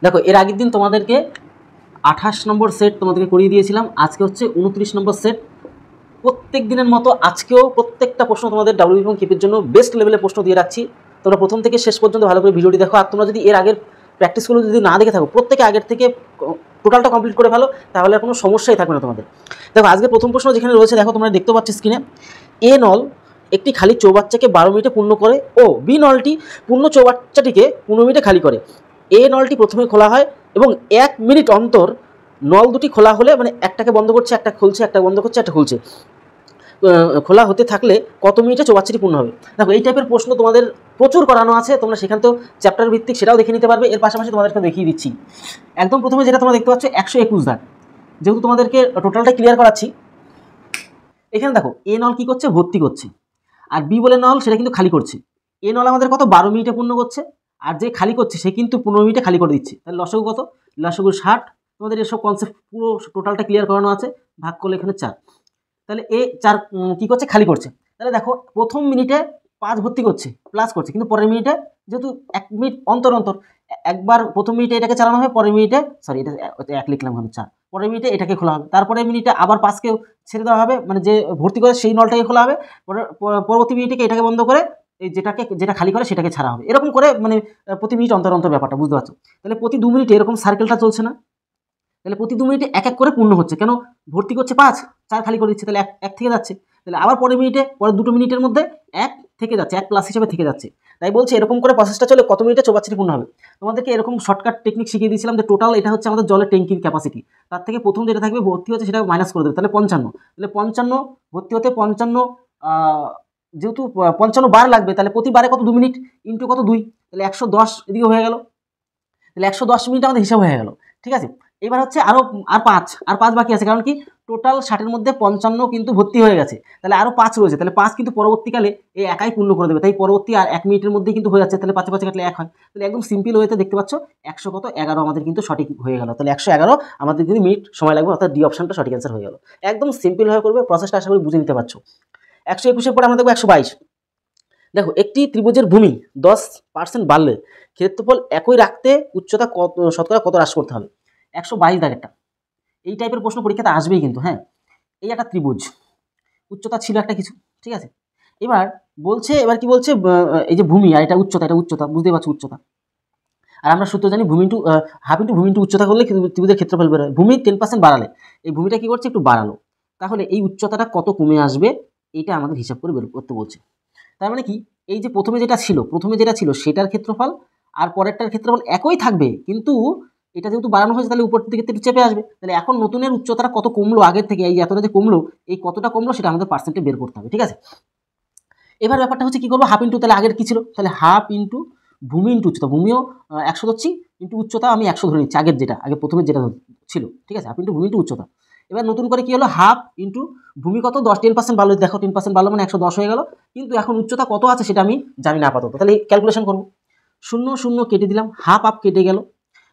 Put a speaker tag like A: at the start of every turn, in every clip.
A: দেখো এর আগের দিন তোমাদেরকে 28 নম্বর সেট তোমাদেরকে করিয়ে দিয়েছিলাম, আজকে হচ্ছে 29 নম্বর সেট। প্রত্যেক দিনের মতো আজকেও প্রত্যেকটা প্রশ্ন তোমাদের ডাব্লিউ এবং কেপির জন্য বেস্ট লেভেলের প্রশ্ন দিয়ে রাখছি। তোমরা প্রথম থেকে শেষ পর্যন্ত ভালো করে ভিডিওটি দেখো। আর তোমরা যদি এর আগের প্র্যাকটিসগুলো যদি না দেখে থাকো, প্রত্যেকে আগের থেকে টোটালটা কমপ্লিট করে ফেলো, তাহলে আর কোনো সমস্যাই থাকবে না তোমাদের। দেখো আজকে প্রথম প্রশ্ন যেখানে রয়েছে, দেখো তোমরা দেখতে পাচ্ছ স্ক্রিনে, এ নল একটি খালি চৌবাচ্চাকে 12 মিনিটে পূর্ণ করে ও বি নলটি পূর্ণ চৌবাচ্চাটিকে 15 মিনিটে খালি করে। এ নলটি প্রথমে খোলা হয় এবং 1 মিনিট অন্তর নল দুটি খোলা হলে, মানে একটাকে বন্ধ করছে, একটা খুলছে, একটা বন্ধ করছে, একটা খুলছে, খোলা হতে থাকলে কত মিনিটে চৌবাচ্চাটি পূর্ণ হবে। দেখো এই টাইপের প্রশ্ন তোমাদের প্রচুর করানো আছে, তোমরা সেখান থেকেও চ্যাপ্টার ভিত্তিক সেটাও দেখে নিতে পারবে। এর পাশাপাশি তোমাদেরকে দেখিয়ে দিচ্ছি একদম প্রথমে যেটা তোমরা দেখতে পাচ্ছ 121 দাগ, যেহেতু তোমাদেরকে টোটালটা ক্লিয়ার করাচ্ছি। এখানে দেখো এ নল কি করছে, ভর্তি করছে, আর বি বলে নল সেটা কিন্তু খালি করছে। এ নল আমাদের কত 12 মিনিটে পূর্ণ করছে, আর যে খালি করছে সে কিন্তু 15 মিনিটে খালি করে দিচ্ছে। তাহলে লসাগু কত, লসাগু 60। তোমাদের এসব কনসেপ্ট পুরো টোটালটা ক্লিয়ার করানো আছে, ভাগ করলে এখানে 4। তাহলে এ 4 কী করছে, খালি করছে। তাহলে দেখো প্রথম মিনিটে 5 ভর্তি করছে, প্লাস করছে, কিন্তু পরের মিনিটে যেহেতু 1 মিনিট অন্তর অন্তর একবার প্রথম মিনিটে এটাকে চালানো হয়, পরের মিনিটে সরি এটা 1 লিখলাম ওখানে 4, পরের মিনিটে এটাকে খোলা হবে, তারপরে মিনিটে আবার 5কে ছেড়ে দেওয়া হবে, মানে যে ভর্তি করে সেই নলটাকে খোলা হবে, পরবর্তী মিনিটে এটাকে বন্ধ করে এই যেটা খালি করে সেটাকে ছাড়া হবে। এরকম করে মানে প্রতি মিনিট অন্তর অন্তর ব্যাপারটা বুঝতে পারছো। তাহলে প্রতি 2 মিনিটে এরকম সার্কেলটা চলছে না, তাহলে প্রতি 2 মিনিটে এক এক করে পূর্ণ হচ্ছে। কেন, ভর্তি করছে 5, 4 খালি করে দিচ্ছে, তাহলে এক থেকে যাচ্ছে। তাহলে আবার পরের মিনিটে, পরের 2 মিনিটের মধ্যে 1 থেকে যাচ্ছে, 1 প্লাস হিসেবে থেকে যাচ্ছে। তাই বলছে এরকম করে প্রসেসটা চলে কত মিনিটে চৌবাচ্চাটি পূর্ণ হবে। তোমাদেরকে এরকম শর্টকাট টেকনিক শিখিয়ে দিয়েছিলাম যে টোটাল এটা হচ্ছে আমাদের জলের ট্যাঙ্কির ক্যাপাসিটি, তার থেকে প্রথম যেটা থাকবে ভর্তি হচ্ছে সেটা মাইনাস করে দেবে, তাহলে 55। তাহলে 55 ভর্তি হতে 55, যেহেতু 55 বার লাগবে, তাহলে প্রতি বারে কত 2 মিনিট ইন্টু কত 2, তাহলে 110 এদিকে হয়ে গেল। তাহলে 110 মিনিট আমাদের হিসাব হয়ে গেল। ঠিক আছে, এবার হচ্ছে আর 5 বাকি আছে, কারণ কি টোটাল 60-এর মধ্যে 55 কিন্তু ভর্তি হয়ে গেছে, তাহলে আরও 5 রয়েছে। তাহলে 5 কিন্তু পরবর্তীকালে এই একাই পূর্ণ করে দেবে, তাই পরবর্তী আর 1 মিনিটের মধ্যেই কিন্তু হয়ে যাচ্ছে। তাহলে 5 কাটলে 1 হয়, তাহলে একদম সিম্পল ওয়েতে দেখতে পাচ্ছ 111 আমাদের কিন্তু সঠিক হয়ে গেল। তাহলে 111 আমাদের কিন্তু মিনিট সময় লাগবে, অর্থাৎ ডি অপশনটা সঠিক অ্যান্সার হয়ে গেল। একদম সিম্পলভাবে করবে, প্রসেসটা আশা করি বুঝে নিতে পারছো। 121-এর পরে আমরা দেখবো 122। দেখো একটি ত্রিভুজের ভূমি 10% বাড়লে ক্ষেত্রফল একই রাখতে উচ্চতা শতকরা কত হ্রাস করতে হবে। 122 দাগেরটা এই টাইপের প্রশ্ন পরীক্ষাতে আসবেই কিন্তু। হ্যাঁ, এই একটা ত্রিভুজ, উচ্চতা ছিল একটা কিছু, ঠিক আছে। এবার কি বলছে, এই যে ভূমি আর এটা উচ্চতা বুঝতেই পারছো, উচ্চতা। আর আমরা সূত্র জানি ভূমি ইন্টু হাফ ইন্টু ভূমি ইন্টু উচ্চতা করলে ত্রিভুজের ক্ষেত্রফল বেরোয়। ভূমি 10% বাড়ালে এই ভূমিটা কি করছে, একটু বাড়ালো, তাহলে এই উচ্চতাটা কত কমে আসবে, এইটা আমাদের হিসাব করে বের করতে বলছে। তার মানে কি, এই যে প্রথমে যেটা ছিল সেটার ক্ষেত্রফল আর পরেরটার ক্ষেত্রফল একই থাকবে, কিন্তু এটা যেহেতু বাড়ানো হয়েছে তাহলে উপর দিকে একটু চেপে আসবে। তাহলে এখন নতুনের উচ্চতাটা কত কমলো আগের থেকে, এই এতটা যে কমলো, এই কতটা কমলো সেটা আমাদের পার্সেন্টে বের করতে হবে। ঠিক আছে, এবার ব্যাপারটা হচ্ছে কি করবো, হাফ ইন্টু, তাহলে আগের কি ছিল, তাহলে হাফ ইন্টু ভূমি ইন্টু উচ্চতা, ভূমিও 100 ধরছি, ইন্টু উচ্চতা আমি 100 ধরে নিচ্ছি, আগে প্রথমে যেটা ছিল। ঠিক আছে, হাফ ইন্টু ভূমি ইন্টু উচ্চতা। এবার নতুন করে কি হলো, হাফ ইন্টু ভূমি কত 10% বাড়লো, দেখো 10% বাড়লো মানে 110 হয়ে গেল, কিন্তু এখন উচ্চতা কত আছে সেটা আমি জানি না আপাতত। তাহলে ক্যালকুলেশন করবো, 0 কেটে দিলাম, হাফ কেটে গেল,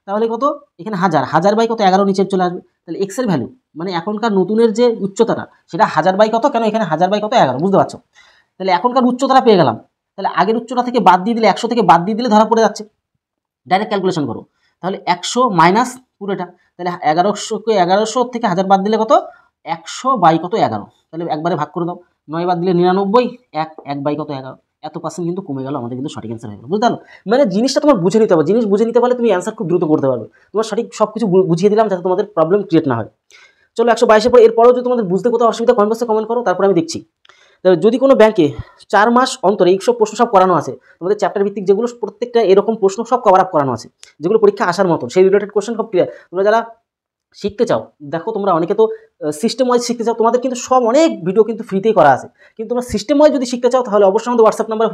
A: তাহলে কত এখানে 1000 বাই কত 11 নিচে চলে আসবে। তাহলে এক্স এর ভ্যালু মানে এখনকার নতুনের যে উচ্চতাটা সেটা 1000 বাই কত, কেন এখানে 1000 বাই কত 11, বুঝতে পারছো। তাহলে এখনকার উচ্চতাটা পেয়ে গেলাম, তাহলে আগের উচ্চতা থেকে বাদ দিয়ে দিলে 100 থেকে বাদ দিয়ে দিলে ধরা পড়ে যাচ্ছে। ডাইরেক্ট ক্যালকুলেশন করো, তাহলে 100 মাইনাস পুরোটা, তাহলে 1100 থেকে 1000 বাদ দিলে কত 100 বাই কত 11, তাহলে একবারে ভাগ করে দাও, 9 বাদ দিলে 99, 1 বাই কত 11, এত পার্সেন্ট কিন্তু কমে গেল, আমাদের কিন্তু সঠিক অ্যান্সার হয়ে গেল। বুঝতে পারলো, মানে জিনিসটা তোমার বুঝে নিতে হবে, জিনিস বুঝে নিতে পারলে তুমি অ্যান্সার খুব দ্রুত করতে পারবে। তোমার সঠিক সব কিছু বুঝিয়ে দিলাম যাতে তোমাদের প্রবলেম ক্রিয়েট না হয়। চলো 122-এর পর এরপরেও যদি তোমাদের বুঝতে কোথাও অসুবিধা কমেন্ট বক্সে কমেন্ট করো, তারপর আমি দেখছি। যদি কোনো ব্যাংকে 4 মাস অন্তর এইসব প্রশ্ন সব করানো আছে, তোমাদের চ্যাপ্টার ভিত্তিক যেগুলো প্রত্যেকটা এরকম প্রশ্ন সব কভার আপ করানো আছে, যেগুলো পরীক্ষা আসার মতো সেই রিলেটেড কোশ্চেন সব ক্লিয়ার। তোমরা যারা শিখতে চাও, দেখো তোমরা অনেকে তো সিস্টেম ওয়াইজ শিখতে চাও, তোমাদের কিন্তু সব অনেক ভিডিও কিন্তু ফ্রিতেই করা আছে, কিন্তু তোমরা সিস্টেম ওয়াইজ যদি শিখতে চাও তাহলে অবশ্যই আমাদের হোয়াটসঅ্যাপ নাম্বারে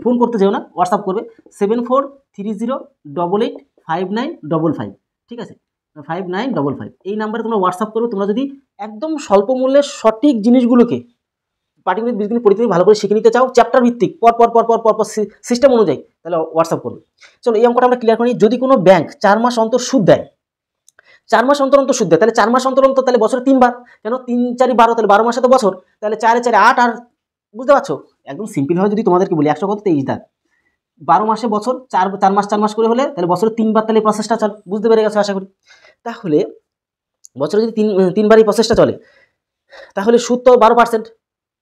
A: ফোন করতে যেও না, হোয়াটসঅ্যাপ করবে 7430885955। ঠিক আছে, 5955 এই নাম্বারে তোমরা হোয়াটসঅ্যাপ করবে। তোমরা যদি একদম স্বল্প মূল্যে সঠিক জিনিসগুলোকে পার্টিকুলার বিজনেস পরিস্থিতি ভালো করে শিখে নিতে চাও, চ্যাপ্টার ভিত্তিক পর সিস্টেম অনুযায়ী, তাহলে হোয়াটসঅ্যাপ করবে। চলো এই অঙ্কটা আমরা ক্লিয়ার করি। যদি কোনো ব্যাংক 4 মাস অন্তর সুদ দেয়, 4 মাস অন্তর সুদ দেয়, তাহলে 4 মাস অন্তর তাহলে বছরে 3 বার, কেন 3 4 12, তাহলে 12 মাসে তো বছর, তাহলে 4 4 8, আর বুঝতে পারছো একদম সিম্পল হয়। যদি তোমাদেরকে বলি 100 কত 23 দাগ, 12 মাসে বছর 4 মাস 4 মাস করে হলে তাহলে বছরে 3 বার তাহলে প্রসেসটা চলে, বুঝতে পেরে গেছো আশা করি। তাহলে বছরে যদি 3 বারই প্রসেসটা চলে তাহলে সুদ তো 12%,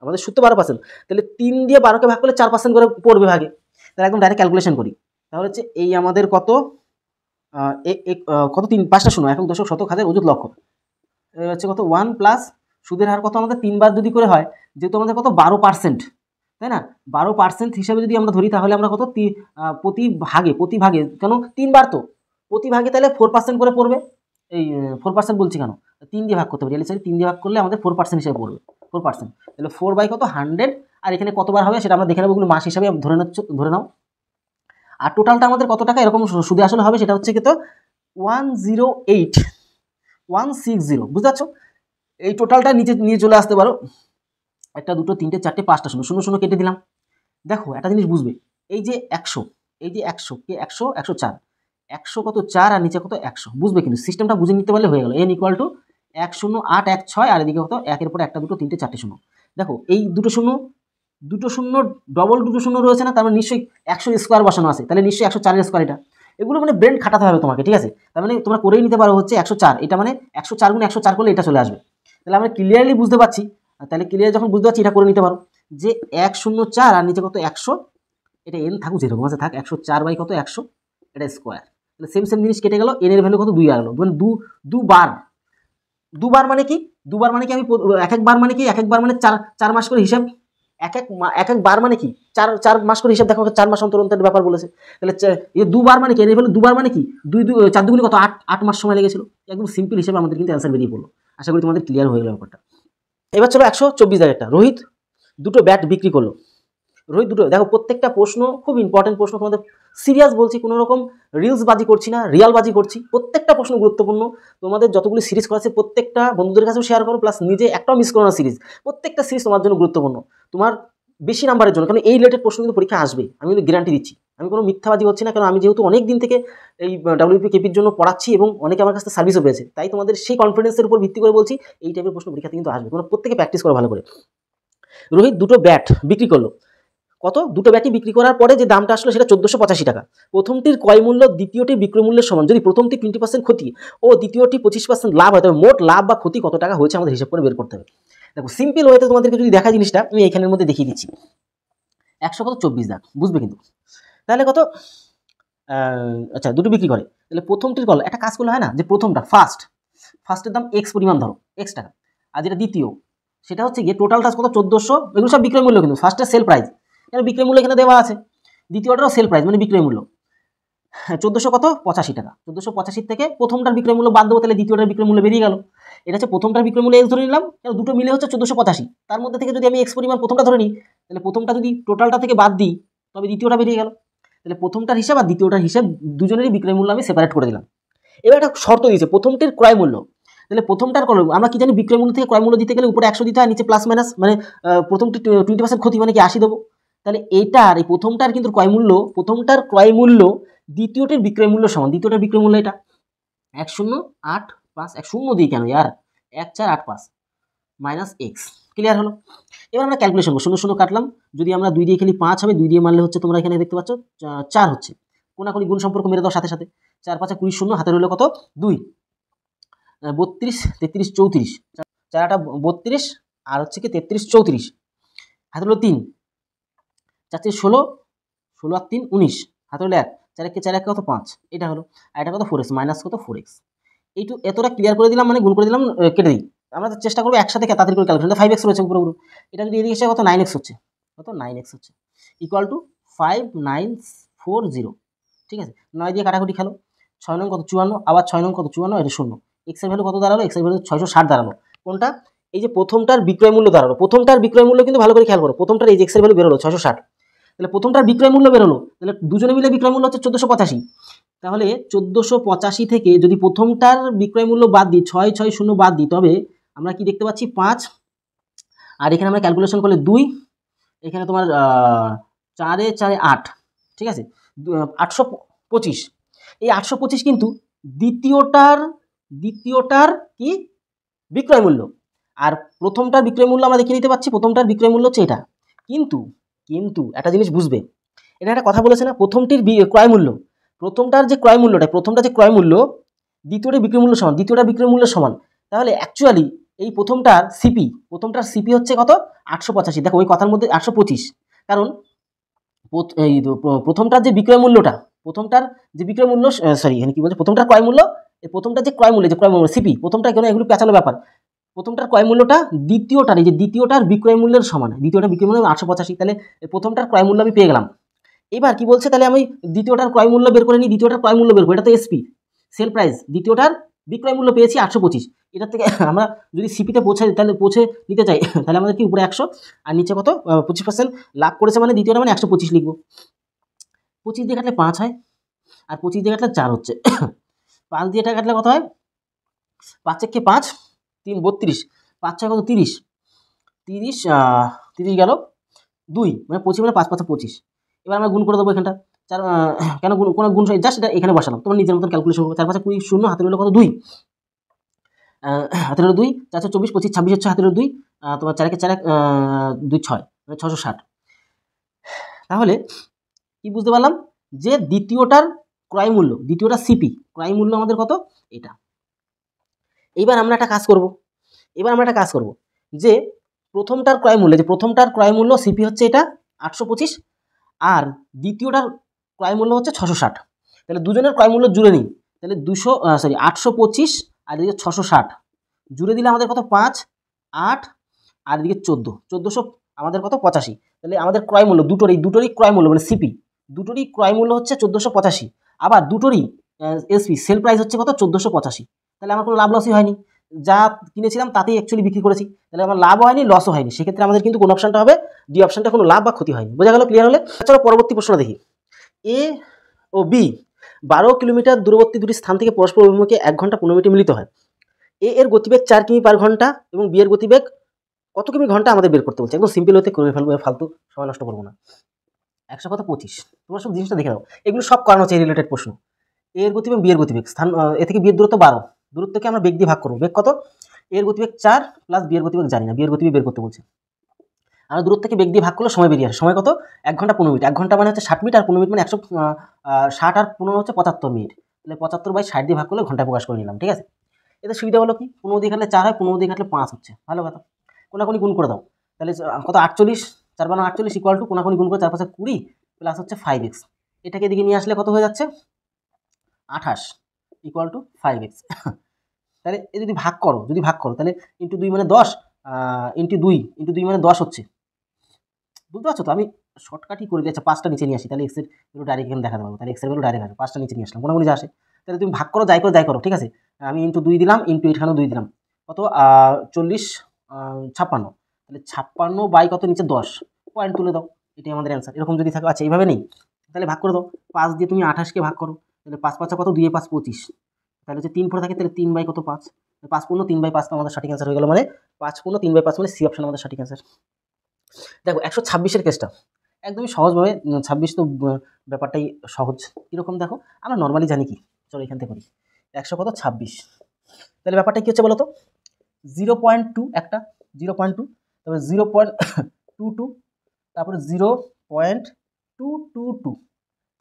A: আমাদের সুদ তো 12%, তাহলে 3 দিয়ে 12কে ভাগ করলে 4% করে পড়বে ভাগে। তাহলে একদম ডাইরেক্ট ক্যালকুলেশন করি, তাহলে হচ্ছে এই আমাদের কত কত 5টা শূন্য, একক দশক শতক হাজার অযুত লক্ষ, হচ্ছে কত 1 প্লাস সুদের হার কত আমাদের 3 বার যদি করে হয়, যেহেতু আমাদের কত 12%, তাই না, 12% হিসাবে যদি আমরা ধরি তাহলে আমরা কত প্রতি ভাগে কেন 3 বার তো প্রতি ভাগে তাহলে 4% করে পড়বে। এই 4% বলছি কেন, 3 দিয়ে ভাগ করতে পারি, 3 দিয়ে ভাগ করলে আমাদের 4% হিসেবে পড়বে 4%, তাহলে 4 কত 100, আর এখানে কতবার হবে সেটা আমরা দেখে নেবো, ওগুলো মাস হিসাবে ধরে নাও। আর টোটালটা আমাদের কত টাকা এরকম সুদে আসলে হবে সেটা হচ্ছে কত 108,160, বুঝতে পারছো। এই টোটালটা নিচে নিয়ে চলে আসতে পারো, 1 2 3 4 5টা শূন্য শূন্য শূন্য কেটে দিলাম। দেখো একটা জিনিস বুঝবে, এই যে 100 কে 100 104, 100 কত 4 আর নিচে কত 100, বুঝবে কিন্তু সিস্টেমটা বুঝে নিতে পারলে হয়ে গেল। n = 10816 আর এদিকে কত 1 এর পরে 1 2 3 4টে শূন্য। দেখো এই দুটো শূন্য ডবল দুটো শূন্য রয়েছে না, তার মানে নিশ্চয়ই 100 স্কোয়ার বসানো আছে, তাহলে নিশ্চয়ই 104 স্কোয়ার এটা। এগুলো মানে ব্রেন খাটাতে হবে তোমাকে, ঠিক আছে। তার মানে তোমরা করেই নিতে পারো হচ্ছে 104, এটা মানে 104 গুণ 104 করলে এটা চলে আসবে। তাহলে আমরা ক্লিয়ারলি বুঝতে পারছি, তাহলে ক্লিয়ার যখন বুঝতে পারছি এটা করে নিতে পারো যে 104 আর নিচে কত 100, এটা n থাকুক যেরকম আছে থাক, 104 বাই কত 100 এটা স্কোয়ার, তাহলে সেম জিনিস কেটে গেল, n এর ভ্যালু কত 2 আসলো, মানে দুবার মানে কি, দুবার মানে কি আমি এক একবার মানে কি, এক একবার মানে 4 মাস করে হিসাব, এক একবার মানে কি 4 মাস করে হিসাব, দেখো 4 মাস অন্তর অন্তর ব্যাপার বলেছে, তাহলে এই দুবার মানে কি, এর ভ্যালু দুবার মানে কি 4 দুগুণে কত 8 মাস সময় লেগেছিল, একদম সিম্পল হিসাবে আমাদের কিন্তু অ্যান্সার বেরিয়ে পড়লো। আশা করি তোমাদের ক্লিয়ার হয়ে গেল ব্যাপারটা। এবার চলো 124 জায়গাটা, রোহিত দুটো ব্যাট বিক্রি করলো। রোহিত দুটো, দেখো প্রত্যেকটা প্রশ্ন খুব ইম্পর্টেন্ট প্রশ্ন, তোমাদের সিরিয়াস বলছি, কোনো রকম রিলস বাজি করছি না, রিয়াল বাজি করছি, প্রত্যেকটা প্রশ্ন গুরুত্বপূর্ণ। তোমাদের যতগুলি সিরিজ করা আছে প্রত্যেকটা বন্ধুদের কাছেও শেয়ার করো, প্লাস নিজে একটাও মিস করো না সিরিজ, প্রত্যেকটা সিরিজ তোমার জন্য গুরুত্বপূর্ণ, তোমার বেশি নাম্বারের জন্য, কারণ এই রিলেটেড প্রশ্ন কিন্তু পরীক্ষা আসবে, আমি কিন্তু গ্যারান্টি দিচ্ছি, আমি কোনো মিথ্যাবাজি হচ্ছি না, কারণ আমি যেহেতু অনেক দিন থেকে এই WPP KP জন্য পড়াচ্ছি এবং অনেকে আমার কাছে সার্ভিসও পেয়েছে, তাই তোমাদের সেই কনফিডেন্সের উপর ভিত্তি করে বলছি এই টাইপের প্রশ্ন পরীক্ষাতে কিন্তু আসবে, তোমরা প্রত্যেকে প্র্যাকটিস করো ভালো করে। রোহিত দুটো ব্যাট বিক্রি করলো, কত দুটো ব্যাটই বিক্রি করার পরে যে দামটা আসলো সেটা 1485 টাকা। প্রথমটির ক্রয় মূল্য দ্বিতীয়টির বিক্রয় মূল্যের সমান, যদি প্রথমটি 20% ক্ষতি ও দ্বিতীয়টি 25% লাভ হয়, তবে মোট লাভ বা ক্ষতি কত টাকা হয়েছে আমাদের হিসাব করে বের করতে হবে। দেখো সিম্পল ওয়েতে তোমাদেরকে যদি দেখা জিনিসটা আমি এখানের মধ্যে দেখিয়ে দিচ্ছি, 124 দাগ বুঝবে কিন্তু, তাহলে কত আচ্ছা দুটো বিক্রি করে, তাহলে প্রথমটির কল একটা কাজ করলে হয় না, যে প্রথমটা ফার্স্টের দাম এক্স পরিমাণ ধরো x টাকা, আর যেটা দ্বিতীয় সেটা হচ্ছে গিয়ে টোটালটা কত 1400, এগুলো সব বিক্রয় মূল্য কিন্তু, ফার্স্টের সেল প্রাইস, এখানে বিক্রয় মূল্য এখানে দেওয়া আছে, দ্বিতীয়টারও সেল প্রাইস মানে বিক্রয় মূল্য 1400 কত 85 টাকা, 1485 থেকে প্রথমটার বিক্রয় মূল্য বাদ দেবো, তাহলে দ্বিতীয়টার বিক্রয় মূল্য বেরিয়ে গেল। এটা হচ্ছে প্রথমটার বিক্রয় মূল্য এক্স ধরে নিলাম, দুটো মিলে হচ্ছে 1485, তার মধ্যে থেকে যদি আমি এক্স পরিমাণ প্রথমটা ধরে নিই, তাহলে প্রথমটা যদি টোটালটা থেকে বাদ দিই তবে দ্বিতীয়টা বেরিয়ে গেল, তাহলে প্রথমটার হিসাব আর দ্বিতীয়টার হিসাব দুজনেরই বিক্রয় মূল্য আমি সেপারেট করে দিলাম। এবার একটা শর্ত দিয়েছে প্রথমটির ক্রয় মূল্য, তাহলে প্রথমটার আমরা কি জানি বিক্রয় মূল্য থেকে ক্রয় মূল্য দিতে গেলে উপরে 100 দিতে হয়, নিচে প্লাস মাইনাস, মানে প্রথমটি 20% ক্ষতি মানে কি 80 দেবো, তাহলে এইটার এই প্রথমটার কিন্তু ক্রয় মূল্য দ্বিতীয়টির বিক্রয় মূল্য সমান, দ্বিতীয়টার বিক্রয় মূল্য এটা 1085, 10 দিই কেন ইয়ার 1485 মাইনাস এক্স, ক্লিয়ার হলো। এবার আমরা ক্যালকুলেশন করবো, 0 0 কাটলাম, যদি আমরা 2 দিয়ে খেলি 5 হবে, 2 দিয়ে মারলে হচ্ছে তোমরা এখানে দেখতে পাচ্ছ 4 হচ্ছে, কোনাকুনি গুণ সম্পর্ক মেরে দাও সাথে সাথে, 4 5 20 শূন্য, হাতে রইল কত 2, 32 33 34, 4 32 আর হচ্ছে কি 33 34, হাতে রইল 3, 4 16, 16 আর 3 19, হাতে রইল 1, 4 1 4 1 কত 5, এটা হলো, আর এটা কত 4x মাইনাস কত 4x, এইটু এতটা ক্লিয়ার করে দিলাম, মানে গুণ করে দিলাম, কেটে দিই, আমরা চেষ্টা করবো একসাথে তাড়াতাড়ি করে ক্যালকুলেশন, 5x রয়েছে পুরো, এটা যদি এদিকে এসে কত 9x হচ্ছে, কত 9x হচ্ছে ইকুয়াল টু 5940, ঠিক আছে, 9 দিয়ে কাটাকুটি খেলো, 6 নং কত 54, আবার 6 নং কত 54, এটা শূন্য, x এর ভ্যালু কত দাঁড়ালো, x এর ভ্যালু 660 দাঁড়ালো, কোনটা এই যে প্রথমটার বিক্রয় মূল্য দাঁড়ালো, প্রথমটার বিক্রয় মূল্য কিন্তু ভালো করে খেয়াল করো, প্রথমটার এই যে x এর ভ্যালু বেরোলো 660, তাহলে প্রথমটার বিক্রয় মূল্য বেরোলো, তাহলে দুজনে মিলে বিক্রয় মূল্য হচ্ছে 1485, তাহলে 1485 থেকে যদি প্রথমটার বিক্রয় মূল্য বাদ দিই 660 বাদ দিই, তবে আমরা কি দেখতে পাচ্ছি 5, আর এখানে আমরা ক্যালকুলেশন করলে 2, এখানে তোমার 4 এ 4 8, ঠিক আছে 825, এই 825 কিন্তু দ্বিতীয়টার কি বিক্রয় মূল্য, আর প্রথমটার বিক্রয় মূল্য আমরা দেখে নিতে পাচ্ছি, প্রথমটার বিক্রয় মূল্য হচ্ছে এটা, কিন্তু একটা জিনিস বুঝবে, এটা একটা কথা বলেছে না, প্রথমটার যে ক্রয় মূল্য দ্বিতীয়টার বিক্রয় মূল্য সমান, দ্বিতীয়টার বিক্রয় মূল্য সমান। তাহলে অ্যাকচুয়ালি এই প্রথমটার সিপি হচ্ছে কত 885। দেখো ওই কথার মধ্যে 825, কারণ প্রথমটার যে বিক্রয় মূল্য সরি এখানে কি বলছে, প্রথমটার ক্রয় মূল্য, এই প্রথমটার যে ক্রয় মূল্য সিপি, প্রথমটা কেন এগুলো পেঁচানো ব্যাপার, প্রথমটার ক্রয় মূল্যটা দ্বিতীয়টার বিক্রয় মূল্যের সমান, দ্বিতীয়টার বিক্রয় মূল্য 885, তাহলে প্রথমটার ক্রয় মূল্য আমি পেয়ে গেলাম। এবার কি বলছে, তাহলে আমি দ্বিতীয়টার ক্রয় মূল্য বের করে নিই, এটা তো এসপি সেল প্রাইস, দ্বিতীয়টার বিক্রয় মূল্য পেয়েছি 825, এটার থেকে আমরা যদি সিপিতে পৌঁছে নিতে চাই তাহলে আমাদের কি উপরে 100 আর নিচে কত 25% লাভ করেছে, মানে দ্বিতীয়টা মানে 125 লিখবো। 25 দিয়ে কাটলে 5 হয়, আর 25 দিয়ে কাটলে 4 হচ্ছে 5 দিয়ে এটা কাটলে কত হয়, 5 একে 5, 3 32, 5 6 কত 30 গেল 2, মানে 25 মানে 5 5 25। এবার আমরা গুণ করে দেবো এখানটা, কেন কোনো গুণ জাস্ট এটা এখানে বসালাম, তোমার নিজের মতন ক্যালকুলেশন করবো। 4 5 20, শূন্য হাতের হলো কত 2, হাতের হলো 2, 4 4 24 25 26 হচ্ছে হাতের হলো 2, তোমার 4 একে 4 2 6 মানে 660। তাহলে কি বুঝতে পারলাম, যে দ্বিতীয়টার সিপি ক্রয় মূল্য আমাদের কত, এটা। এবার আমরা একটা কাজ করব, যে প্রথমটার ক্রয় মূল্য সিপি হচ্ছে এটা 825, আর দ্বিতীয়টার ক্রয় মূল্য হচ্ছে 660। তাহলে দুজনের ক্রয় মূল্য জুড়ে নিই, তাহলে 825 আর এদিকে 660 জুড়ে দিলে আমাদের কত 5 8, আর এদিকে 1400 আমাদের কত 85। তাহলে আমাদের ক্রয় মূল্য দুটোরই ক্রয় মূল্য মানে সিপি দুটোরই ক্রয় মূল্য হচ্ছে 1485, আবার দুটোরই এসপি সেল প্রাইস হচ্ছে কত 1485। তাহলে আমার কোনো লাভ লসই হয়নি, যা কিনেছিলাম তাতেই অ্যাকচুয়ালি বিক্রি করেছি, তাহলে আমার লাভ হয়নি লসও হয়নি। সেক্ষেত্রে আমাদের কিন্তু কোন অপশনটা হবে, ডি অপশনটা, কোনো লাভ বা ক্ষতি হয়নি। বোঝা গেল, ক্লিয়ার হলে চলো পরবর্তী প্রশ্ন দেখি। এ ও বি 12 কিলোমিটার দূরবর্তী দুটি স্থান থেকে পরস্পর অভিমুখে 1 ঘন্টা 15 মিনিটে মিলিত হয়। এ এর গতিবেগ 4 কিমি পার ঘন্টা এবং বি এর গতিবেগ কত কিমি ঘন্টা আমাদের বের করতে বলছে। একদম সিম্পল হতে করে ফেলবো, ফালতু সময় নষ্ট করবো না। 100 কত 25, তোমার সব জিনিসটা দেখে দাও, এগুলো সব করানো হচ্ছে রিলেটেড প্রশ্ন। এ এর গতিবেগ বি এর গতিবেগ, স্থান এ থেকে বি এর দূরত্ব 12, দূরত্বকে আমরা বেগ দিয়ে ভাগ করবো। বেগ কত, এর গতিবেগ 4 প্লাস বি এর গতিবেগ জানি না, বি এর গতিবেগ বের করতে বলছে। আর দূরত্ব থেকে বেগ দিয়ে ভাগ করলে সময় বেরিয়ে আসে, সময় কত 1 ঘন্টা 15 মিনিট, 1 ঘন্টা মানে হচ্ছে 60 মিনিট, আর 15 মিনিট মানে 160 আর 15 হচ্ছে 75 মিনিট, তাহলে 75/60 দিয়ে ভাগ করলে ঘন্টায় প্রকাশ করে নিলাম। ঠিক আছে, এতে সুবিধা হলো কি, 15 দিয়ে কাটলে 4 হয়, 15 দিয়ে কাটলে 5 হচ্ছে, ভালো কথা। কোনাকুনি গুণ করে দাও, তাহলে কত 48, 4 বানা 48 ইকুয়াল টু কোনাকুনি গুণ করে 4 5 20 প্লাস হচ্ছে 5x, এটাকে এদিকে নিয়ে আসলে কত হয়ে যাচ্ছে 28 ইকুয়াল টু 5x। তাহলে এ যদি ভাগ করো তাহলে ইন্টু 2 মানে 10, ইন্টু 2 মানে 10 হচ্ছে, বুঝতে পারছো তো। আমি শর্টকাটই করে দিয়েছি, 5টা নিচে নিয়ে আসি, তাহলে এক্সের ভ্যালু ডাইরেক্ট এখানে দেখাতে পারবো, তাহলে এক্সের ভ্যালু ডাইরেক্ট আসবে, 5টা নিচে নিয়ে আসলাম, কোনাকুনি যা আসে। তাহলে তুমি ভাগ করো যাই করো, ঠিক আছে। আমি ইন্টু 2 দিলাম, ইন্টু এখানেও 2 দিলাম, কত 40 56, তাহলে 56 বাই কত নিচে 10, পয়েন্ট তুলে দাও, এটাই আমাদের অ্যান্সার। এরকম যদি থাকে, আচ্ছা এইভাবে নেই, তাহলে ভাগ করে দাও, 5 দিয়ে তুমি 28কে ভাগ করো, তাহলে 5 5 কত 2 5 25, তাহলে হচ্ছে 3 পড়ে থাকে, তাহলে 3 বাই কত 5, 5 পূর্ণ 3/5 আমাদের সঠিক অ্যান্সার হয়ে গেল, মানে 5 পূর্ণ 3/5 মানে সি অপশন আমাদের সঠিক অ্যান্সার। দেখো 126-এর কেসটা একদমই সহজভাবে, 26 তো ব্যাপারটাই সহজ। কীরকম দেখো, আমরা নর্মালি জানি কি, চলো এখান থেকে করি। 100 কত 26, তাহলে ব্যাপারটা কী হচ্ছে বলো তো, 0.2 একটা 0.2, তারপরে 0.22, তারপরে 0.222,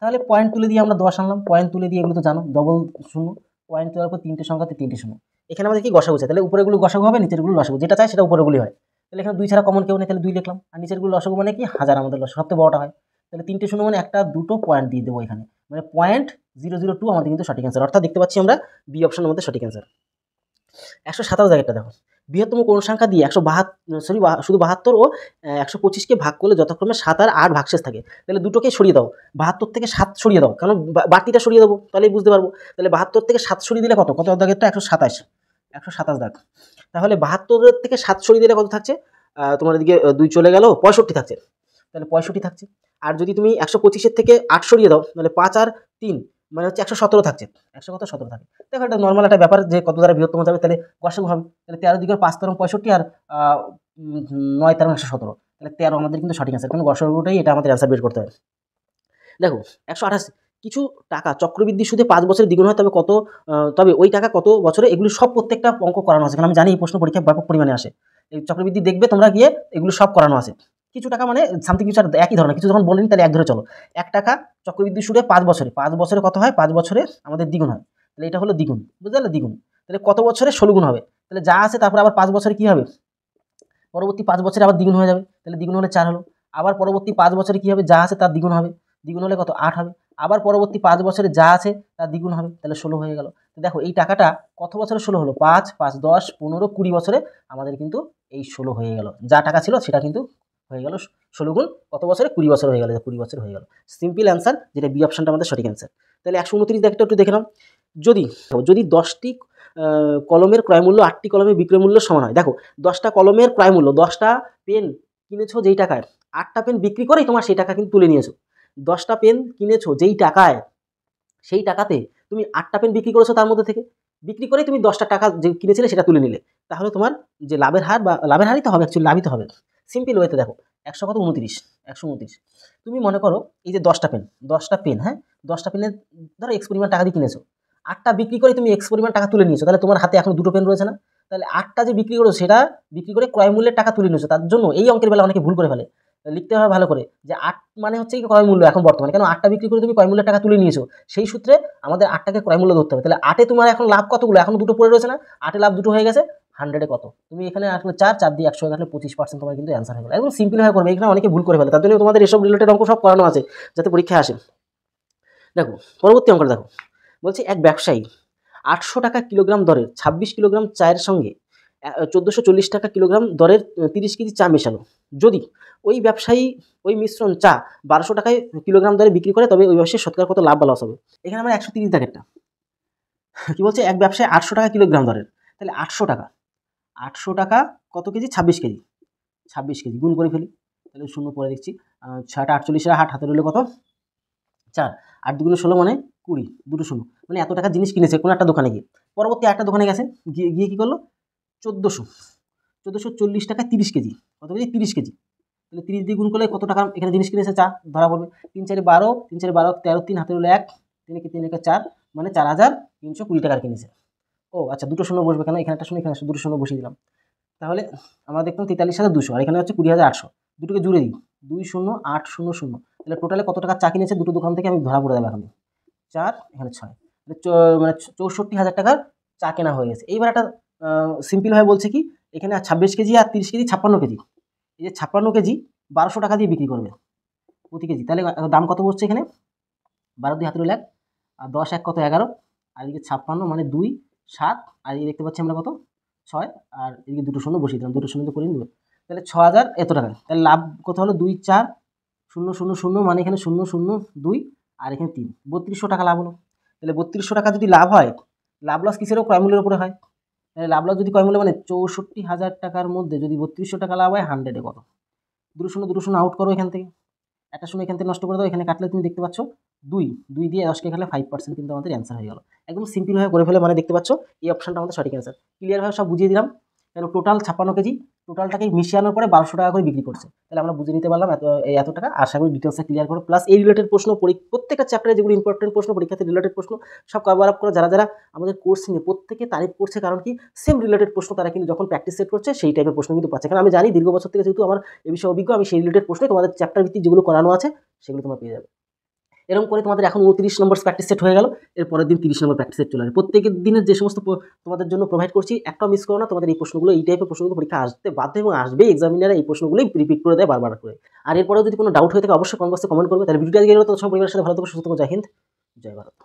A: তাহলে পয়েন্ট তুলে দিয়ে আমরা 10 আনলাম, পয়েন্ট তুলে দিয়ে এগুলো তো জানো ডবল শূন্য, পয়েন্ট তোলার পর 3টে সংখ্যাতে 3টে শূন্য। এখানে আমাদের কি গসাগু চাই, তাহলে উপরেগুলো গসাগু হবে, নিচেরগুলো লসাগু, যেটা চাই সেটা উপরেগুলি হয়। তাহলে এখানে 2 ছাড়া কমন কেউ নেই, তাহলে 2 লিখলাম, আর নিচেরগুলো লসাগু মানে কি 1000 আমাদের লসাগু, সবথেকে বড়টা হয়। তাহলে 3টে শূন্য মানে একটা দুটো পয়েন্ট দিয়ে দেবো এখানে, মানে 0.002 আমাদের কিন্তু সঠিক অ্যান্সার। অর্থাৎ দেখতে পাচ্ছি আমরা বি অপশন আমাদের সঠিক অ্যান্সার। 127 জায়গাটা দেখো, বৃহত্তম কোন সংখ্যা দিয়ে 172 শুধু 72 ও 125কে ভাগ করলে যথাক্রমে 7 আর 8 ভাগশেষ থাকে। তাহলে দুটোকে সরিয়ে দাও, 72 থেকে 7 সরিয়ে দাও, কারণ বাড়তিটা সরিয়ে দেবো, তাহলেই বুঝতে পারবো। তাহলে 72 থেকে 7 সরিয়ে দিলে কত দাগেরটা 127 দাগ। তাহলে 72 থেকে 7 সরিয়ে দিলে কত থাকছে, তোমার এদিকে 2 চলে গেল, 65 থাকছে, তাহলে 65 থাকছে। আর যদি তুমি 125-এর থেকে 8 সরিয়ে দাও, তাহলে 5 আর 3 মানে হচ্ছে 117 থাকছে, 117 থাকে। দেখো এটা নর্মাল একটা ব্যাপার, যে কত দ্বারা বৃহত্তম যাবে, তাহলে গসাগু হবে। তাহলে 13 দিকে 5 13 65 আর 9 13 117, তাহলে 13 আমাদের কিন্তু সঠিক অ্যান্সার, কারণ গসাগুটাই এটা আমাদের অ্যান্সার বের করতে হবে। দেখো 128, কিছু টাকা চক্রবৃদ্ধি সুদে 5 বছরে দ্বিগুণ হয়, তবে ওই টাকা কত বছরে, এগুলো সব প্রত্যেকটা অঙ্ক করানো আছে, কারণ আমি জানি এই প্রশ্ন পরীক্ষায় ব্যাপক পরিমাণে আসে। এই চক্রবৃদ্ধি দেখবে তোমরা গিয়ে, এগুলো সব করানো আছে। কিছু টাকা মানে সামথিং কিছু একই ধরনের কিছু যখন বলেনি তাহলে এক ধরে চলো। 1 টাকা চক্রবৃদ্ধি সুদে 5 বছরে, 5 বছরে কত হয়, 5 বছরে আমাদের দ্বিগুণ হয়, তাহলে এটা হলো দ্বিগুণ, বুঝতে পারলে দ্বিগুণ, তাহলে কত বছরে 16 গুণ হবে, তাহলে যা আছে তারপর আবার 5 বছরে কী হবে, পরবর্তী 5 বছরে আবার দ্বিগুণ হয়ে যাবে, তাহলে দ্বিগুণ হলে 4 হলো, আবার পরবর্তী 5 বছরে কী হবে, যা আছে তার দ্বিগুণ হবে, দ্বিগুণ হলে কত 8 হবে, আবার পরবর্তী 5 বছরে যা আছে তার দ্বিগুণ হবে, তাহলে 16 হয়ে গেল। তো দেখো এই টাকাটা কত বছরে 16 হলো, 5 5 10 15 20 বছরে আমাদের কিন্তু এই 16 হয়ে গেল, যা টাকা ছিল সেটা কিন্তু হয়ে গেল 16 গুণ কত বছরে, 20 বছর হয়ে গেল, 20 বছর হয়ে গেল, সিম্পল অ্যান্সার, যেটা বি অপশনটা আমাদের সঠিক অ্যান্সার। তাহলে 129 দেখতে একটু দেখে নাও, যদি যদি 10টি কলমের ক্রয়মূল্য 8টি কলমের বিক্রয় মূল্য সমান হয়, দেখো 10টা কলমের ক্রয়মূল্য, 10টা পেন কিনেছো যেই টাকায়, 8টা পেন বিক্রি করেই তোমার সেই টাকা কিন্তু তুলে নিয়েছো, 10টা পেন কিনেছো যেই টাকায়, সেই টাকাতে তুমি 8টা পেন বিক্রি করেছো, তার মধ্যে থেকে বিক্রি করেই তুমি 10টা টাকা যে কিনেছিলে সেটা তুলে নিলে, তাহলে তোমার যে লাভের হার, বা লাভের হারই তো হবে, অ্যাকচুয়ালি লাভই তো হবে, সিম্পল ওয়েতে দেখো 129, তুমি মনে করো এই যে 10টা পেন, হ্যাঁ 10টা পেনের ধরো এক্স পরিমাণ টাকা দিয়ে কিনেছো, 8টা বিক্রি করে তুমি এক্স পরিমাণ টাকা তুলে নিয়েছো, তাহলে তোমার হাতে এখন 2টো পেন রয়েছে না, তাহলে 8টা যে বিক্রি করেছো সেটা বিক্রি করে ক্রয় মূল্যের টাকা তুলে নিয়েছো, তার জন্য এই অঙ্কের বেলা অনেকে ভুল করে ফেলে, লিখতে হবে ভালো করে যে 8 মানে হচ্ছে কি ক্রয় মূল্য এখন বর্তমানে, কেন 8টা বিক্রি করে তুমি ক্রয় মূল্যের টাকা তুলে নিয়েছো, সেই সূত্রে আমাদের 8টাকে ক্রয় মূল্য ধরতে হবে, তাহলে 8-এ তোমার এখন লাভ কতগুলো, এখন 2টো পড়ে রয়েছে না, 8-এ লাভ 2টো হয়ে গেছে, 100-এ কত, তুমি এখানে আসলে 4 দিয়ে 100 কাটলে 25% তোমার কিন্তু অ্যান্সার হয়ে গেল, একদম সিম্পল হয়ে করবে, এখানে অনেকে ভুল করে ফেলে, তার জন্য তোমাদের এসব রিলেটেড অঙ্ক সব করানো আছে যাতে পরীক্ষায় আসে। দেখো পরবর্তী অঙ্কটা দেখো, বলছে এক ব্যবসায়ী 800 টাকা কিলোগ্রাম দরের 26 কিলোগ্রাম চায়ের সঙ্গে 1440 টাকা কিলোগ্রাম দরের 30 কেজি চা মেশালো, যদি ওই ব্যবসায়ী ওই মিশ্রণ চা 1200 টাকায় কিলোগ্রাম দরে বিক্রি করে, তবে ওই ব্যবসায়ীর শতকরা কত লাভ বা লস হবে। এখানে আমরা 130 দাগেরটা কি বলছে, এক ব্যবসায়ী 800 টাকা কিলোগ্রাম দরের, তাহলে 800 টাকা কত কেজি, 26 কেজি, 26 কেজি গুণ করে ফেলি, তাহলে শূন্য পরে দেখছি, 6টা 48 হাতে রইলে কত 4, 8 দুগুণে 16 মানে 20, 2টো শূন্য, মানে এত টাকা জিনিস কিনেছে কোনো একটা দোকানে গিয়ে, পরবর্তী একটা দোকানে গেছে, গিয়ে কী করলো 1440 টাকায় 30 কেজি, কত কেজি 30 কেজি, তাহলে 30 দিয়ে গুণ করলে কত টাকা এখানে জিনিস কিনেছে চা ধরা পড়বে, 3 4 12, 3 4 12 13, 3 হাতে রইলো 1, 3 1 4, মানে 4320 টাকার কিনেছে। ও আচ্ছা, 2টো শূন্য বসবে কেন, এখানে একটা শূন্য, এখানে 2টো শূন্য বসিয়ে দিলাম, তাহলে আমরা দেখতাম 43,200, আর এখানে হচ্ছে 20,800, দুটোকে জুড়ে দিই 20800, তাহলে টোটালে কত টাকা চা কিনেছে দুটো দোকান থেকে আমি ধরা পড়ে দেবো, এখন 4 এখানে 6, মানে 64,000 টাকার চা কেনা হয়ে গেছে। এইবার একটা সিম্পলভাবে বলছে কি, এখানে 26 কেজি আর 30 কেজি 56 কেজি, এই যে 56 কেজি 1200 টাকা দিয়ে বিক্রি করবে প্রতি কেজি, তাহলে দাম কত বসছে এখানে, 12 দিয়ে হাতে রইল 1, আর 10 1 কত 11, আর এদিকে 56 মানে 2 7, আর এই দেখতে পাচ্ছি আমরা কত 6, আর এদিকে 2টো শূন্য বসিয়ে দিলাম, 2টো শূন্য তো করে নেবে, তাহলে 6000 এত টাকা, তাহলে লাভ কত হলো 2 4 0 0 0, মানে এখানে 0 0 2, আর এখানে 3, 3200 টাকা লাভ হলো। তাহলে 3200 টাকা যদি লাভ হয়, লাভ লস কিসের ক্রয় মূল্যের উপরে হয়, তাহলে লাভ লস যদি ক্রয় মূল্য মানে 64,000 টাকার মধ্যে যদি 3200 টাকা লাভ হয়, 100-এ কত, 2 শূন্য আউট করো এখান থেকে, একটা শূন্য এখান থেকে নষ্ট করে দাও, এখানে কাটলে তুমি দেখতে পাচ্ছ 2 দিয়ে 10কে কাটলে 5% কিন্তু আমাদের অ্যান্সার হয়ে গেল, একদম সিম্পলভাবে করে ফেলে, মানে দেখতে পাচ্ছ এই অপশনটা আমাদের সঠিক অ্যান্সার, ক্লিয়ারভাবে সব বুঝিয়ে দিলাম। তাহলে টোটাল 56 কেজি, টোটালটাকে মিশিয়ানোর পরে 1200 টাকা করে বিক্রি করছে, তাহলে আমরা বুঝে নিতে পারলাম এত টাকা, আশা করি ডিটেলসে ক্লিয়ার করো, প্লাস এই রিলেটেড প্রশ্ন প্রত্যেকটা চ্যাপ্টারে যেগুলো ইম্পর্টেন্ট প্রশ্ন, পরীক্ষাতে রিলেটেড প্রশ্ন সব কভার আপ করে, যারা আমাদের কোর্স নিয়ে প্রত্যেকে তারিফ করছে, কারণ কি সেম রিলেটেড প্রশ্ন তারা কিন্তু যখন প্র্যাকটিস সেট করছে সেই টাইপের প্রশ্ন কিন্তু পাচ্ছে, কারণ আমি জানি দীর্ঘ বছর থেকে যেহেতু আমার এই বিষয়ে অভিজ্ঞ, আমি সেই রিলেটেড প্রশ্নে তোমাদের চ্যাপ্টার ভিত্তিক যেগুলো করানো আছে সেগুলো তোমরা পেয়ে যাবে। এরকম করে তোমাদের এখন 29 নম্বর প্র্যাকটিস সেট হয়ে গেল, এর পরের দিন 30 নম্বর প্র্যাকটিস সেট চলে আসবে, প্রত্যেকের দিনের যে সমস্ত তোমাদের জন্য প্রোভাইড করছি একটাও মিস করো না, তোমাদের এই প্রশ্নগুলো এই টাইপের প্রশ্নগুলো পরীক্ষা আসতে বাধ্য, এবং আসবে, এক্সামিনারে এই প্রশ্নগুলোই রিপিট করে দেয় বারবার করে। আর এরপরেও যদি কোনো ডাউট হয়ে থাকে অবশ্যই কমেন্ট বক্সে কমেন্ট করবে। তাহলে ভিডিওটা গেলে তো সব পরিবারের সাথে ভালো থাকো, সুস্থ থাকো, জয় হিন্দ, জয় ভারত।